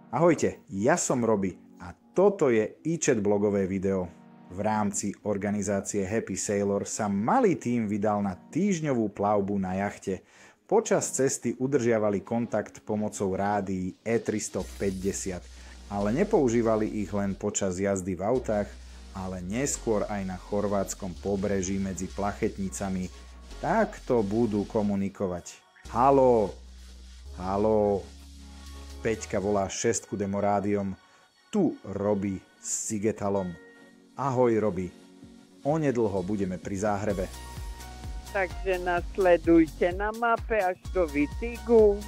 Ahojte, ja som Robi a toto je iChat blogové video. V rámci organizácie Happy Sailor sa malý tím vydal na týždňovú plavbu na jachte. Počas cesty udržiavali kontakt pomocou rádií E350, ale nepoužívali ich len počas jazdy v autách, ale neskôr aj na chorvátskom pobreží medzi plachetnicami. Takto budú komunikovať. Haló, haló. Peťka volá šestku demorádiom. Tu Robi s Sigetalom. Ahoj Robi. Onedlho budeme pri Záhrebe. Takže nasledujte na mape až do Vitigu.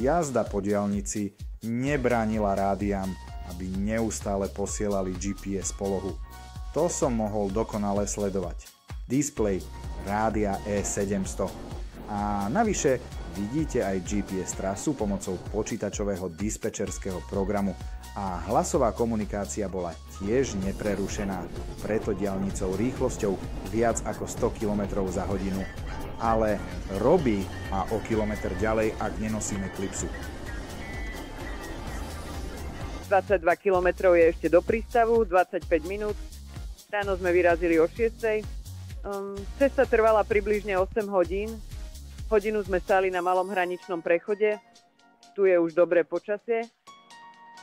Jazda po diaľnici nebránila rádiám, aby neustále posielali GPS polohu. To som mohol dokonale sledovať. Displej rádia E700. A navyše vidíte aj GPS trasu pomocou počítačového dispečerského programu a hlasová komunikácia bola tiež neprerušená, preto diaľnicou rýchlosťou viac ako 100 km za hodinu. Ale Robi má o kilometr ďalej, ak nenosíme klipsu. 22 km je ešte do prístavu, 25 minút. Ráno sme vyrazili o 6. Cesta trvala približne 8 hodín. Hodinu sme stáli na malom hraničnom prechode. Tu je už dobré počasie.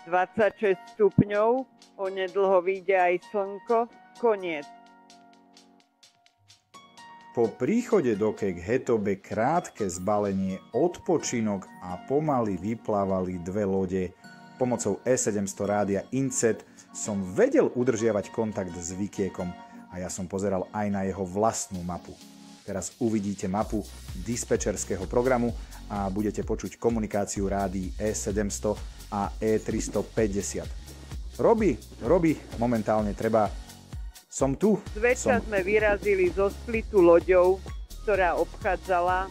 26 stupňov. Onedlho vyjde aj slnko. Koniec. Po príchode do Kek Hetobe krátke zbalenie, odpočinok a pomaly vyplávali dve lode. Pomocou E700 rádia Incet som vedel udržiavať kontakt s Vikiekom a ja som pozeral aj na jeho vlastnú mapu. Teraz uvidíte mapu dispečerského programu a budete počuť komunikáciu rádií E700 a E350. Robi, momentálne treba. Som tu. Zvečer sme vyrazili zo Splitu loďou, ktorá obchádzala.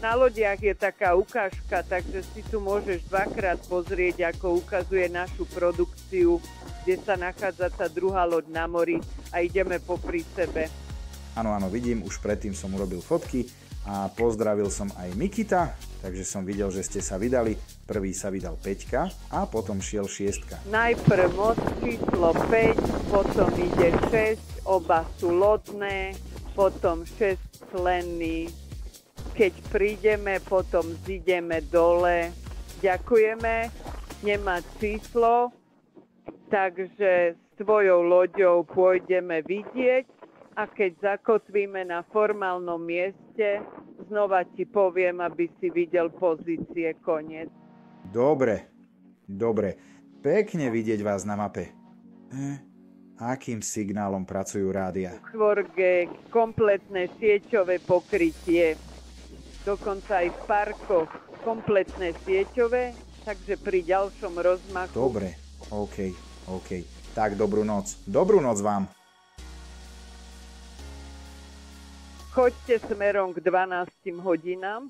Na lodiach je taká ukážka, takže si tu môžeš dvakrát pozrieť, ako ukazuje našu produkciu, kde sa nachádza tá druhá loď na mori a ideme popri sebe. Áno, vidím, už predtým som urobil fotky a pozdravil som aj Mikita, takže som videl, že ste sa vydali. Prvý sa vydal Peťka a potom šiel šiestka. Najprv moc číslo 5, potom ide 6, oba sú lodné, potom 6 členný. Keď prídeme, potom zideme dole. Ďakujeme, nemá číslo, takže s tvojou loďou pôjdeme vidieť. A keď zakotvíme na formálnom mieste, znova ti poviem, aby si videl pozície, koniec. Dobre. Pekne vidieť vás na mape. Akým signálom pracujú rádia? 4G, kompletné sieťové pokrytie. Dokonca aj v parkoch kompletné sieťové, takže pri ďalšom rozmachu... Dobre, OK. Tak dobrú noc. Dobrú noc vám. Choďte smerom k 12 hodinám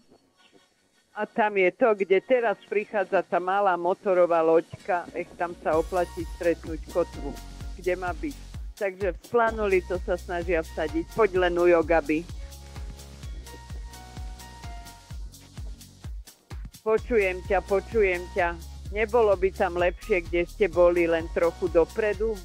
a tam je to, kde teraz prichádza tá malá motorová loďka, tam sa oplatí stretnúť kotvu, kde má byť. Takže vzplanuli, to sa snažia vsadiť. Poď len ujo, Gabi. Počujem ťa. Nebolo by tam lepšie, kde ste boli, len trochu dopredu?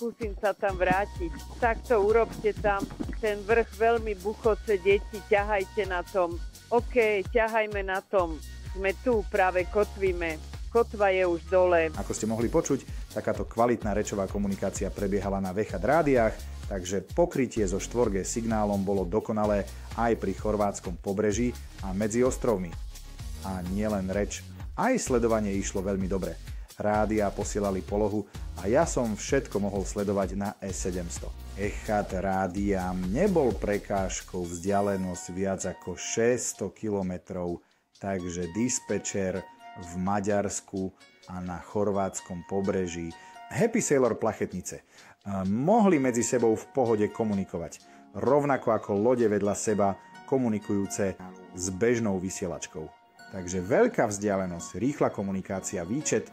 Skúsim sa tam vrátiť. Takto urobte tam. Ten vrch veľmi buchoce, deti, ťahajte na tom. OK, ťahajme na tom. Sme tu, práve kotvíme. Kotva je už dole. Ako ste mohli počuť, takáto kvalitná rečová komunikácia prebiehala na VHD rádiách, takže pokrytie so 4G signálom bolo dokonalé aj pri chorvátskom pobreží a medzi ostrovmi. A nielen reč, aj sledovanie išlo veľmi dobre. Rádia posielali polohu a ja som všetko mohol sledovať na E700. Echat rádiám nebol prekážkou vzdialenosť viac ako 600 km, takže dispečer v Maďarsku a na chorvátskom pobreží Happy Sailor Plachetnice mohli medzi sebou v pohode komunikovať, rovnako ako lode vedľa seba komunikujúce s bežnou vysielačkou. Takže veľká vzdialenosť, rýchla komunikácia, výčet